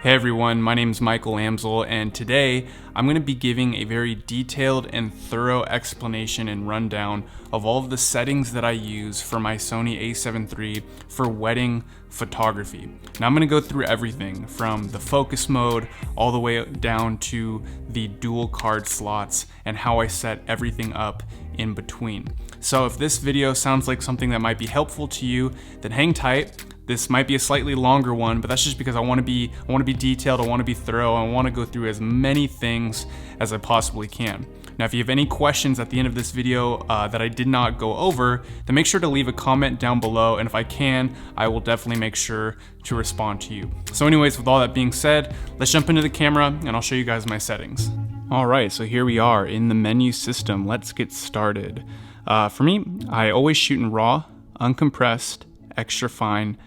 Hey everyone, my name is Michael Amsel, and today I'm going to be giving a very detailed and thorough explanation and rundown of all of the settings that I use for my Sony A7 III for wedding photography. Now I'm going to go through everything from the focus mode all the way down to the dual card slots and how I set everything up in between. So if this video sounds like something that might be helpful to you, then hang tight. This might be a slightly longer one, but that's just because I want to be detailed, I want to be thorough, I want to go through as many things as I possibly can. Now, if you have any questions at the end of this video that I did not go over, then make sure to leave a comment down below, and if I can, I will definitely make sure to respond to you. So anyways, with all that being said, let's jump into the camera and I'll show you guys my settings. All right, so here we are in the menu system. Let's get started. For me, I always shoot in RAW, uncompressed, extra fine,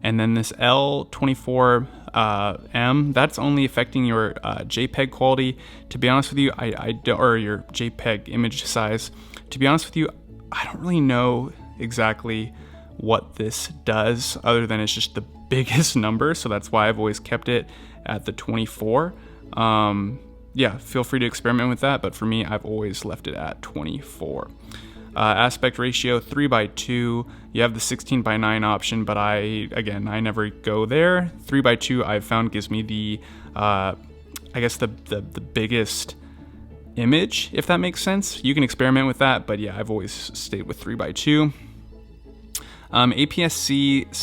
and then this L24M, that's only affecting your JPEG quality. To be honest with you, or your JPEG image size. To be honest with you, I don't really know exactly what this does, other than it's just the biggest number, so that's why I've always kept it at the 24. Yeah, feel free to experiment with that, but for me, I've always left it at 24. Aspect ratio 3:2. You have the 16:9 option, but I never go there. 3:2 I've found gives me the I guess the biggest image, if that makes sense. You can experiment with that, but yeah, I've always stayed with 3:2. APS-C /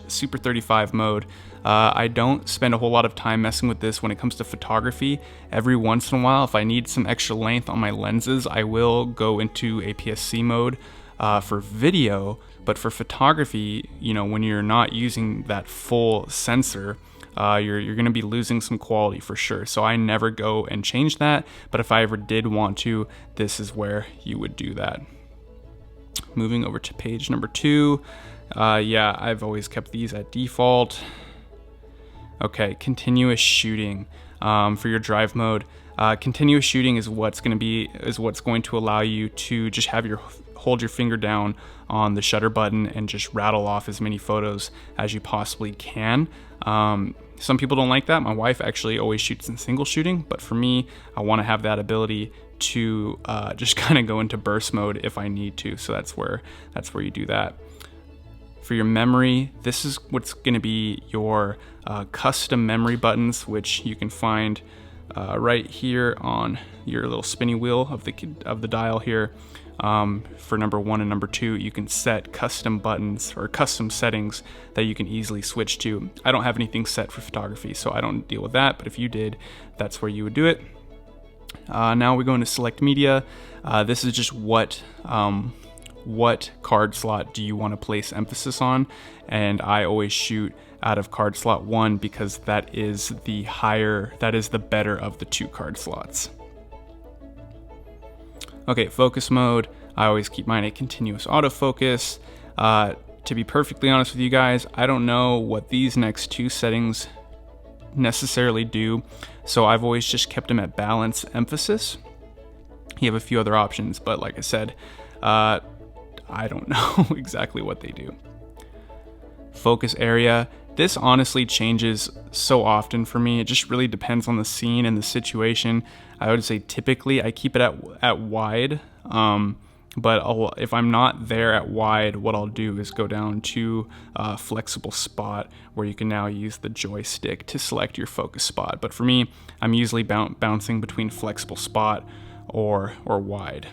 Super 35 mode. I don't spend a whole lot of time messing with this when it comes to photography. Every once in a while, if I need some extra length on my lenses, I will go into APS-C mode for video. But for photography, you know, when you're not using that full sensor, you're going to be losing some quality for sure. So I never go and change that. But if I ever did want to, this is where you would do that. Moving over to page number 2. Yeah, I've always kept these at default. Okay, continuous shooting for your drive mode. Continuous shooting is what's going to allow you to just hold your finger down on the shutter button and just rattle off as many photos as you possibly can. Some people don't like that. My wife actually always shoots in single shooting, but for me, I want to have that ability to just kind of go into burst mode if I need to. So that's where you do that. For your memory, this is what's going to be your custom memory buttons, which you can find right here on your little spinny wheel of the dial here. For number 1 and number 2, you can set custom buttons or custom settings that you can easily switch to. I don't have anything set for photography, so I don't deal with that, but if you did, that's where you would do it. Now we go into select media. This is just what card slot do you want to place emphasis on, and I always shoot out of card slot 1 because that is the better of the 2 card slots. Okay, focus mode, I always keep mine at continuous autofocus. To be perfectly honest with you guys, I don't know what these next 2 settings necessarily do, so I've always just kept them at balance emphasis. You have a few other options, but like I said, I don't know exactly what they do. Focus area. This honestly changes so often for me. It just really depends on the scene and the situation. I would say typically I keep it at wide, but if I'm not there at wide, what I'll do is go down to flexible spot, where you can now use the joystick to select your focus spot. But for me, I'm usually bouncing between flexible spot or wide.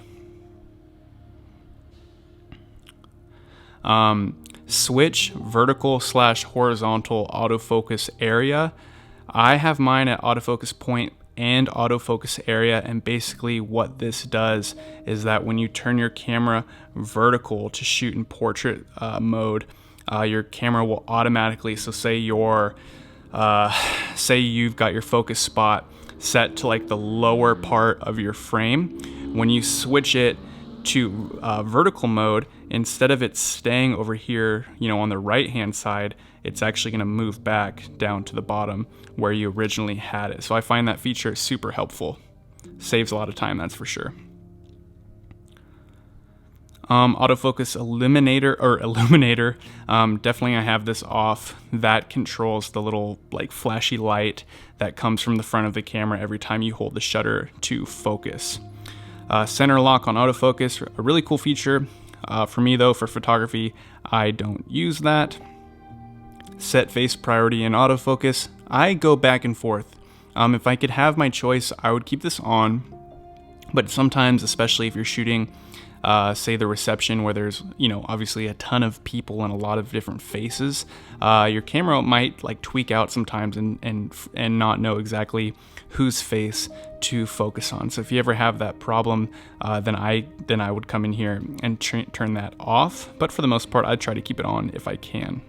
Switch vertical / horizontal autofocus area. I have mine at autofocus point and autofocus area, and basically what this does is that when you turn your camera vertical to shoot in portrait mode, your camera will automatically, so say you've got your focus spot set to like the lower part of your frame. When you switch it to vertical mode, instead of it staying over here, you know, on the right hand side, it's actually going to move back down to the bottom where you originally had it. So I find that feature super helpful. Saves a lot of time, that's for sure. Autofocus illuminator, definitely I have this off. That controls the little like flashy light that comes from the front of the camera every time you hold the shutter to focus. Center lock on autofocus, a really cool feature. For me though, for photography, I don't use that. Set face priority in autofocus, I go back and forth. If I could have my choice, I would keep this on, but sometimes, especially if you're shooting say the reception where there's, you know, obviously a ton of people and a lot of different faces, your camera might like tweak out sometimes and not know exactly whose face to focus on. So if you ever have that problem, then I would come in here and turn that off. But for the most part, I try to keep it on if I can.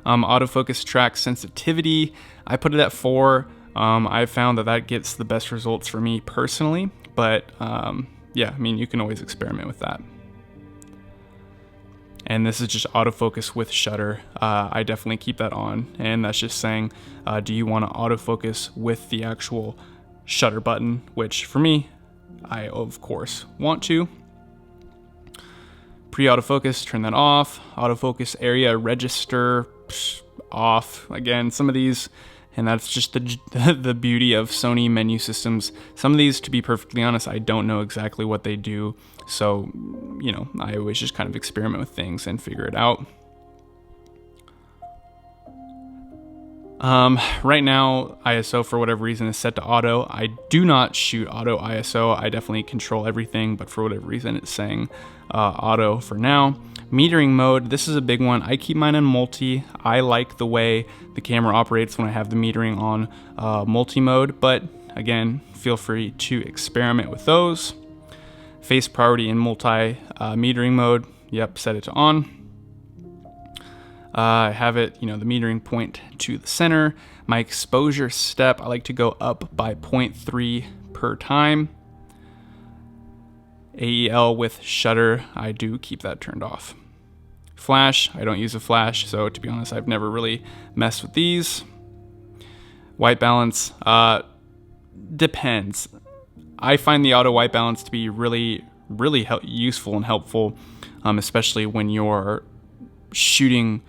Autofocus track sensitivity, I put it at 4. I've found that gets the best results for me personally, but yeah, I mean, you can always experiment with that. And this is just autofocus with shutter. I definitely keep that on, and that's just saying, do you want to autofocus with the actual shutter button, which for me, I of course want to. Pre-autofocus, turn that off. Autofocus area register, off. Again, some of these, and that's just the beauty of Sony menu systems. Some of these, to be perfectly honest, I don't know exactly what they do. So, you know, I always just kind of experiment with things and figure it out. Right now, ISO for whatever reason is set to auto. I do not shoot auto ISO. I definitely control everything, but for whatever reason, it's saying auto for now. Metering mode, this is a big one. I keep mine in multi. I like the way the camera operates when I have the metering on multi mode, but again, feel free to experiment with those. Face priority in multi metering mode, yep, set it to on. I have it, you know, the metering point to the center. My exposure step, I like to go up by 0.3 per time. AEL with shutter, I do keep that turned off. Flash, I don't use a flash, so to be honest, I've never really messed with these. White balance, depends. I find the auto white balance to be really useful and helpful, especially when you're shooting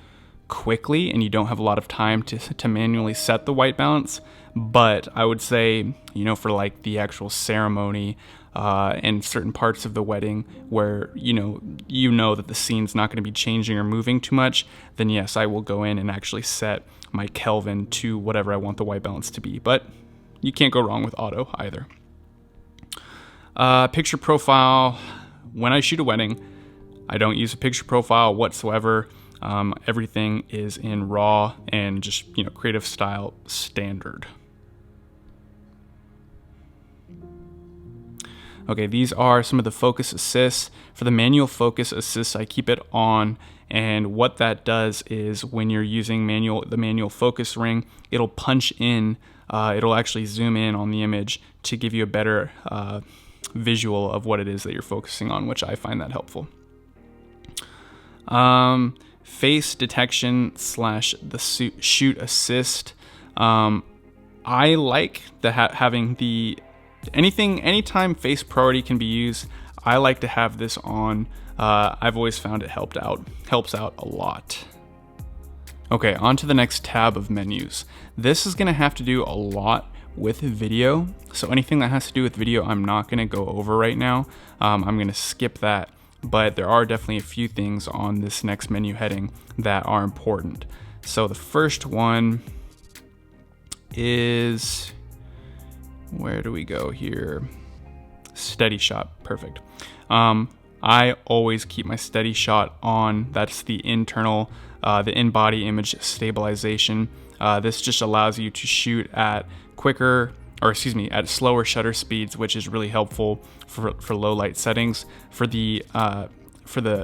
quickly and you don't have a lot of time to manually set the white balance. But I would say, you know, for like the actual ceremony and certain parts of the wedding where you know that the scene's not going to be changing or moving too much, then yes, I will go in and actually set my Kelvin to whatever I want the white balance to be. But you can't go wrong with auto either. Picture profile, when I shoot a wedding, I don't use a picture profile whatsoever. Everything is in RAW and just, you know, creative style standard. Okay, these are some of the focus assists. For the manual focus assist, I keep it on, and what that does is when you're using the manual focus ring, it'll punch in, it'll actually zoom in on the image to give you a better visual of what it is that you're focusing on, which I find that helpful. Face detection / the shoot assist. I like having the anytime face priority can be used, I like to have this on. I've always found it helps out a lot. Okay, on to the next tab of menus. This is gonna have to do a lot with video. So anything that has to do with video, I'm not gonna go over right now. I'm gonna skip that, but there are definitely a few things on this next menu heading that are important. So the first one is, where do we go here? Steady shot, perfect. I always keep my steady shot on. That's the internal, the in-body image stabilization. This just allows you to shoot at at slower shutter speeds, which is really helpful for low light settings. For the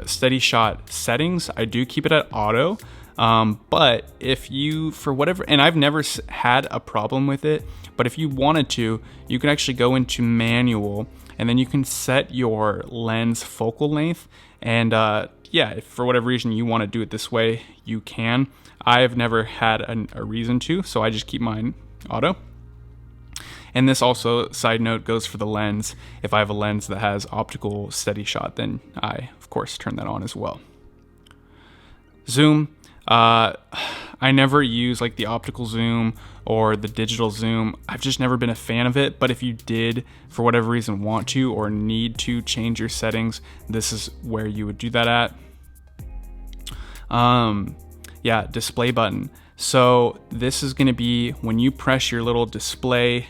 steady shot settings, I do keep it at auto. But if you, for whatever, and I've never had a problem with it, but if you wanted to, you can actually go into manual and then you can set your lens focal length. And yeah, if for whatever reason you want to do it this way, you can. I've never had a reason to, so I just keep mine auto. And this also, side note, goes for the lens. If I have a lens that has optical steady shot, then I, of course, turn that on as well. Zoom. I never use like the optical zoom or the digital zoom. I've just never been a fan of it, but if you did, for whatever reason, want to or need to change your settings, this is where you would do that at. Yeah, display button. So this is gonna be when you press your little display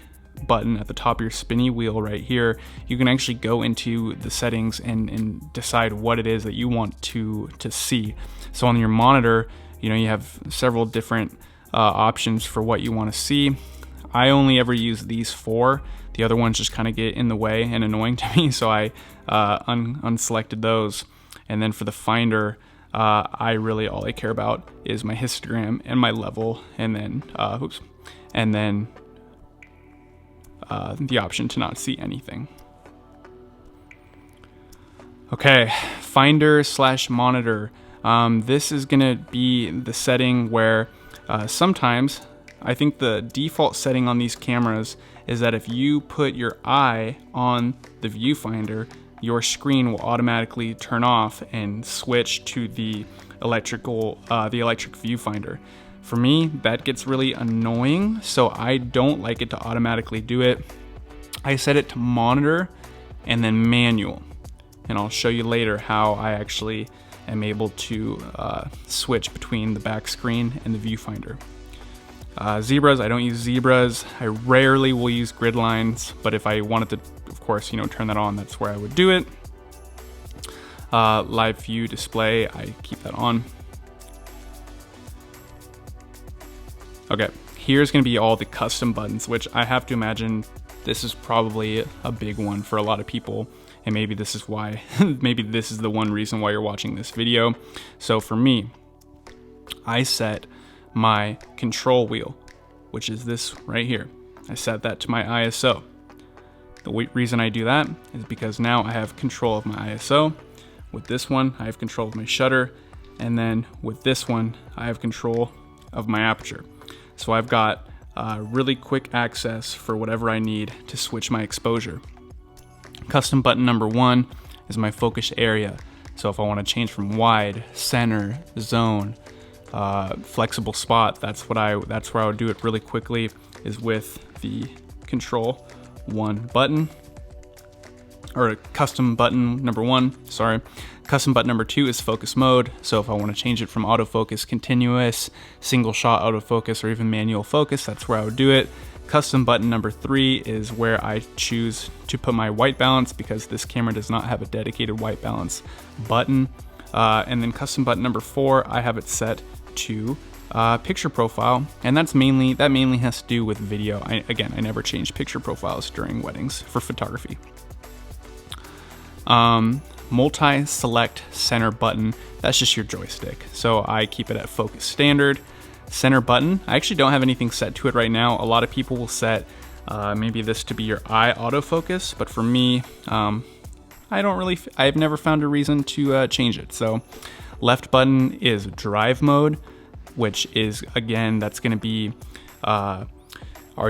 button at the top of your spinny wheel right here, you can actually go into the settings and decide what it is that you want to see. So on your monitor, you know, you have several different options for what you want to see. I only ever use these 4. The other ones just kind of get in the way and annoying to me, so I unselected those. And then for the finder, all I care about is my histogram and my level, and then the option to not see anything. Okay, finder/monitor. This is gonna be the setting where sometimes, I think the default setting on these cameras is that if you put your eye on the viewfinder, your screen will automatically turn off and switch to the electric viewfinder. For me, that gets really annoying, so I don't like it to automatically do it. I set it to monitor and then manual, and I'll show you later how I actually am able to switch between the back screen and the viewfinder. Zebras, I don't use zebras. I rarely will use grid lines, but if I wanted to, of course, you know, turn that on, that's where I would do it. Live view display, I keep that on. Okay, here's gonna be all the custom buttons, which I have to imagine this is probably a big one for a lot of people. And maybe this is why, maybe this is the one reason why you're watching this video. So for me, I set my control wheel, which is this right here. I set that to my ISO. The reason I do that is because now I have control of my ISO. With this one, I have control of my shutter. And then with this one, I have control of my aperture. So I've got really quick access for whatever I need to switch my exposure. Custom button number 1 is my focus area. So if I want to change from wide, center, zone, flexible spot, that's where I would do it really quickly, is with the control 1 button, or custom button number 1, sorry. Custom button number 2 is focus mode. So if I want to change it from autofocus, continuous, single shot autofocus, or even manual focus, that's where I would do it. Custom button number 3 is where I choose to put my white balance, because this camera does not have a dedicated white balance button. And then custom button number 4, I have it set to picture profile, and that mainly has to do with video. I never change picture profiles during weddings for photography. Multi-select center button, that's just your joystick. So I keep it at focus standard. Center button, I actually don't have anything set to it right now. A lot of people will set maybe this to be your eye autofocus, but for me, I've never found a reason to change it. So left button is drive mode, which is, again, that's gonna be, are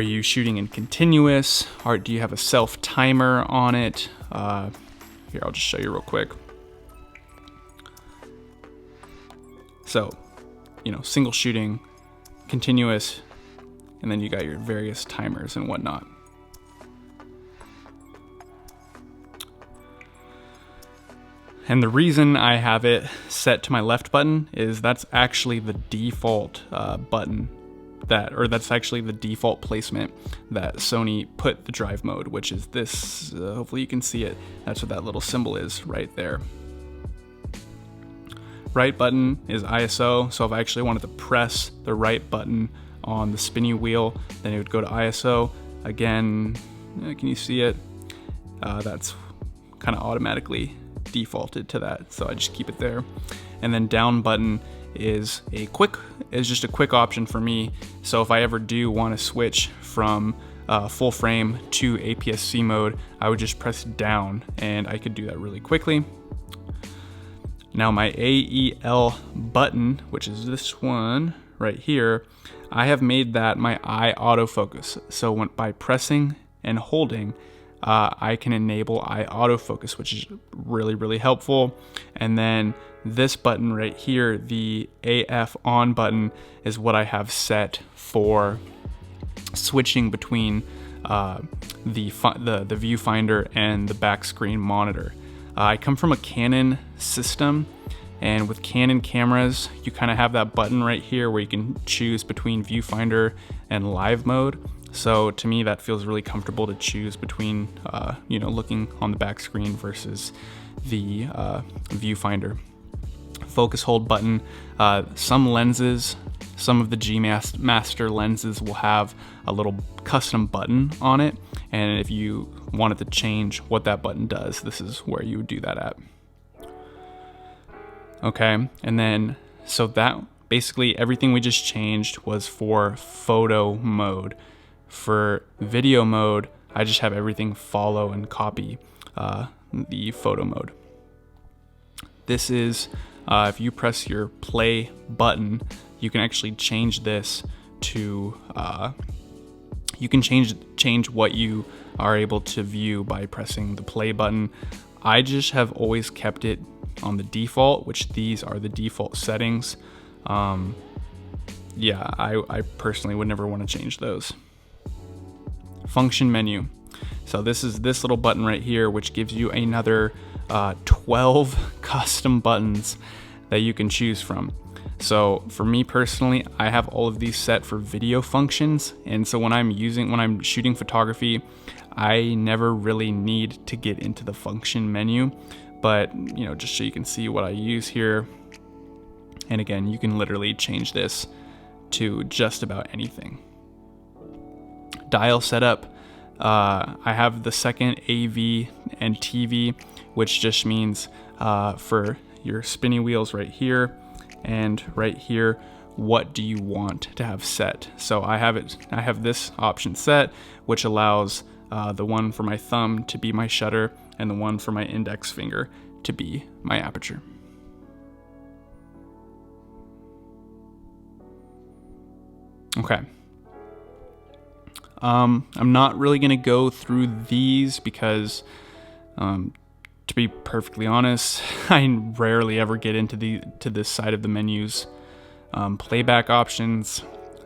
you shooting in continuous, or do you have a self timer on it? Here, I'll just show you real quick. So, you know, single shooting, continuous, and then you got your various timers and whatnot. And the reason I have it set to my left button is that's actually the default button that's actually the default placement that Sony put the drive mode, which is this, hopefully you can see it. That's what that little symbol is right there. Right button is ISO, so if I actually wanted to press the right button on the spinny wheel, then it would go to ISO. Again, can you see it? That's kind of automatically defaulted to that, so I just keep it there. And then down button is just a quick option for me. So if I ever do want to switch from full frame to APS-C mode, I would just press down, and I could do that really quickly. Now my AEL button, which is this one right here, I have made that my eye autofocus. So by pressing and holding, I can enable eye autofocus, which is really, really helpful. And then this button right here, the AF on button, is what I have set for switching between the viewfinder and the back screen monitor. I come from a Canon system, and with Canon cameras, you kind of have that button right here where you can choose between viewfinder and live mode. So to me, that feels really comfortable to choose between, looking on the back screen versus the viewfinder. Focus hold button. Some lenses, some of the G Master lenses will have a little custom button on it. And if you wanted to change what that button does, this is where you would do that at. Okay, and then, so that basically everything we just changed was for photo mode. For video mode, I just have everything follow and copy the photo mode. This is, if you press your play button, you can actually change this to, you can change what you are able to view by pressing the play button. I just have always kept it on the default, which these are the default settings. Yeah, I personally would never want to change those. Function menu. So this is this little button right here, which gives you another 12 custom buttons that you can choose from. So for me personally, I have all of these set for video functions. And so when I'm shooting photography, I never really need to get into the function menu, but just so you can see what I use here. And again, you can literally change this to just about anything. Dial setup. I have the second AV and TV, which just means for your spinny wheels right here and right here, what do you want to have set? So I have this option set, which allows the one for my thumb to be my shutter and the one for my index finger to be my aperture. Okay. I'm not really gonna go through these because, to be perfectly honest, I rarely ever get into this side of the menus. Playback options.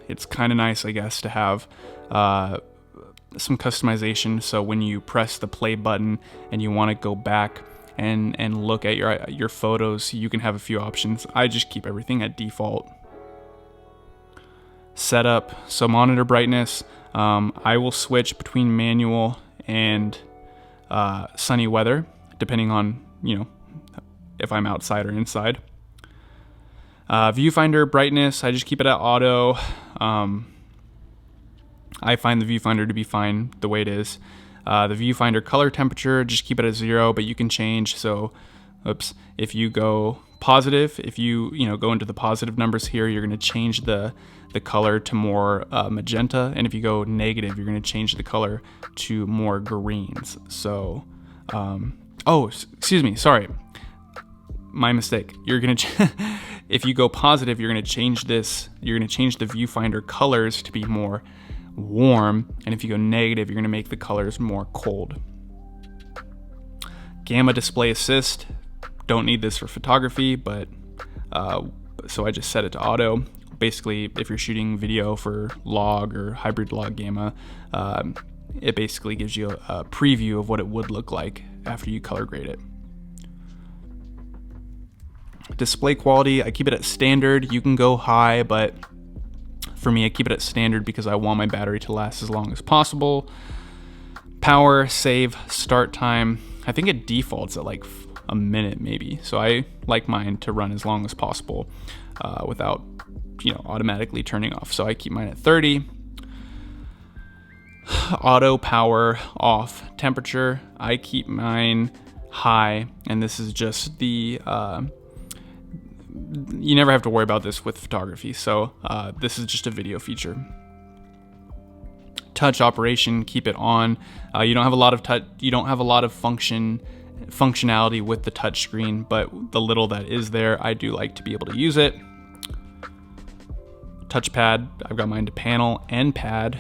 It's kind of nice, I guess, to have some customization. So when you press the play button and you want to go back and look at your photos, you can have a few options. I just keep everything at default. Setup. So monitor brightness. I will switch between manual and sunny weather, depending on, if I'm outside or inside. Viewfinder brightness, I just keep it at auto. I find the viewfinder to be fine the way it is. The viewfinder color temperature, just keep it at 0, but you can change. So, if you go positive, if you go into the positive numbers here, you're going to change the color to more magenta, and if you go negative, you're going to change the color to more greens. So, oh, excuse me, sorry, my mistake. You're going to if you go positive, you're going to change this. You're going to change the viewfinder colors to be more warm, and if you go negative, you're going to make the colors more cold. Gamma display assist. Don't need this for photography, but so I just set it to auto. Basically, if you're shooting video for log or hybrid log gamma, it basically gives you a preview of what it would look like after you color grade it. Display quality, I keep it at standard. You can go high, but for me, I keep it at standard because I want my battery to last as long as possible. Power, save, start time. I think it defaults at like a minute maybe. So I like mine to run as long as possible without automatically turning off. So I keep mine at 30. Auto power off. Temperature, I keep mine high, and this is just the you never have to worry about this with photography, so this is just a video feature. Touch operation, keep it on. You don't have a lot of functionality with the touch screen, but the little that is there, I do like to be able to use it. Touchpad, I've got mine to panel and pad.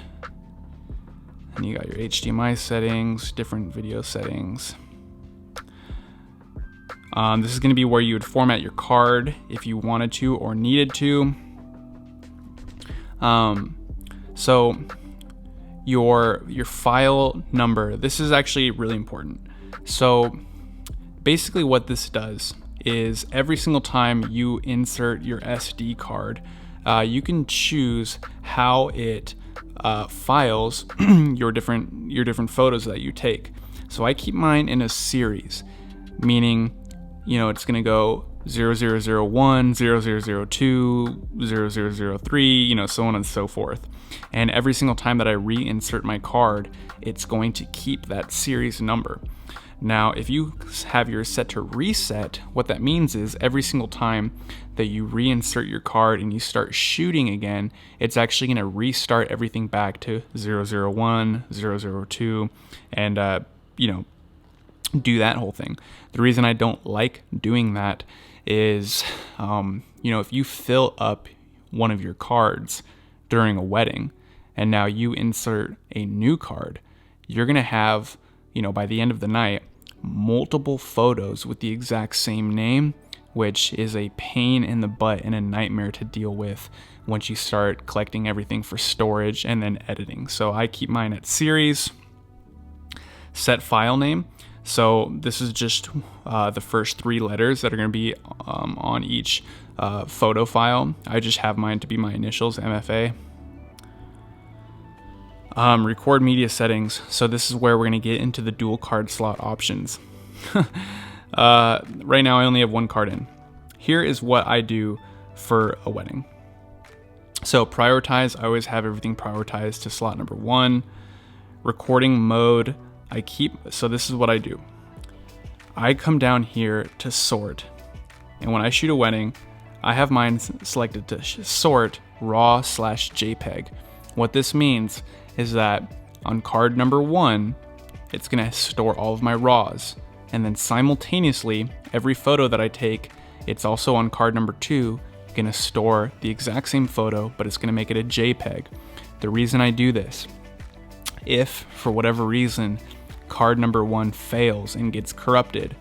And you got your HDMI settings, different video settings. This is going to be where you would format your card if you wanted to or needed to. So your file number, this is actually really important. So basically what this does is every single time you insert your SD card, you can choose how it files your different photos that you take. So I keep mine in a series, meaning, you know, it's gonna go 0001, 0002, 0003, you know, so on and so forth. And every single time that I reinsert my card, it's going to keep that series number. Now, if you have yours set to reset, what that means is every single time that you reinsert your card and you start shooting again, it's actually going to restart everything back to 001, 002, and, you know, do that whole thing. The reason I don't like doing that is, you know, if you fill up one of your cards during a wedding and now you insert a new card, you're going to have, you know, by the end of the night, multiple photos with the exact same name, which is a pain in the butt and a nightmare to deal with once you start collecting everything for storage and then editing. So I keep mine at series, set file name. So this is just the first 3 letters that are going to be on each photo file. I just have mine to be my initials, MFA. Record media settings. So this is where we're going to get into the dual card slot options. Right now I only have 1 card in. Here is what I do for a wedding. So prioritize, I always have everything prioritized to slot number 1. Recording mode, so this is what I do. I come down here to sort, and when I shoot a wedding, I have mine selected to sort RAW/JPEG. What this means is that on card number 1, it's gonna store all of my RAWs, and then simultaneously, every photo that I take, it's also on card number 2, gonna store the exact same photo, but it's gonna make it a JPEG. The reason I do this, if for whatever reason, card number 1 fails and gets corrupted,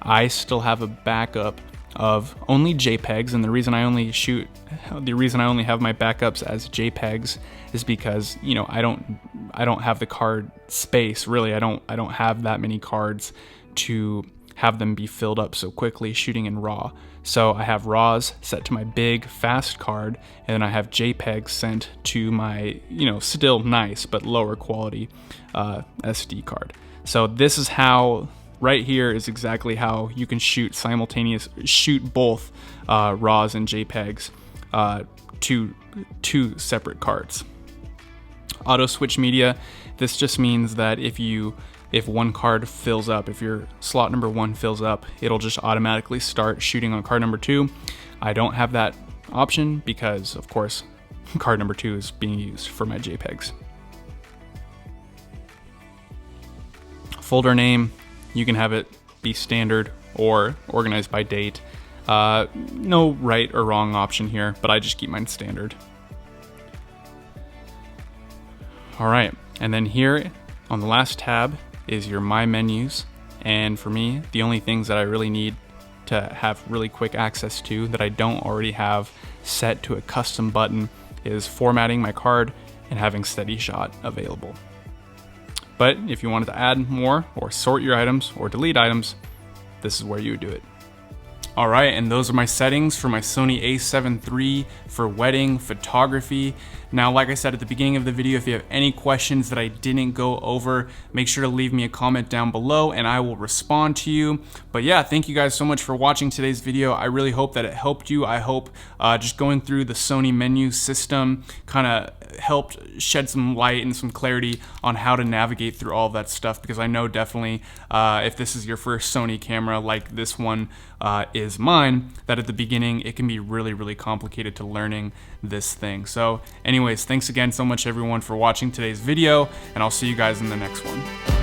I still have a backup of only JPEGs, and the reason I only have my backups as JPEGs is because, you know, I don't have the card space, really. I don't have that many cards to have them be filled up so quickly shooting in RAW. So I have RAWs set to my big fast card, and then I have JPEGs sent to my, you know, still nice but lower quality SD card. So this is how, right here is exactly how you can shoot both RAWs and JPEGs to 2 separate cards. Auto switch media, this just means that if one card fills up, if your slot number 1 fills up, it'll just automatically start shooting on card number 2. I don't have that option because, of course, card number 2 is being used for my JPEGs. Folder name, you can have it be standard or organized by date. No right or wrong option here, but I just keep mine standard. All right, and then here on the last tab is your My Menus. And for me, the only things that I really need to have really quick access to that I don't already have set to a custom button is formatting my card and having steady shot available. But if you wanted to add more or sort your items or delete items, this is where you would do it. All right, and those are my settings for my Sony A7 III for wedding photography. Now, like I said at the beginning of the video, if you have any questions that I didn't go over, make sure to leave me a comment down below and I will respond to you. But yeah, thank you guys so much for watching today's video. I really hope that it helped you. I hope just going through the Sony menu system kind of helped shed some light and some clarity on how to navigate through all of that stuff, because I know definitely if this is your first Sony camera like this one is mine, that at the beginning it can be really, really complicated to learning this thing. So anyways, thanks again so much everyone for watching today's video, and I'll see you guys in the next one.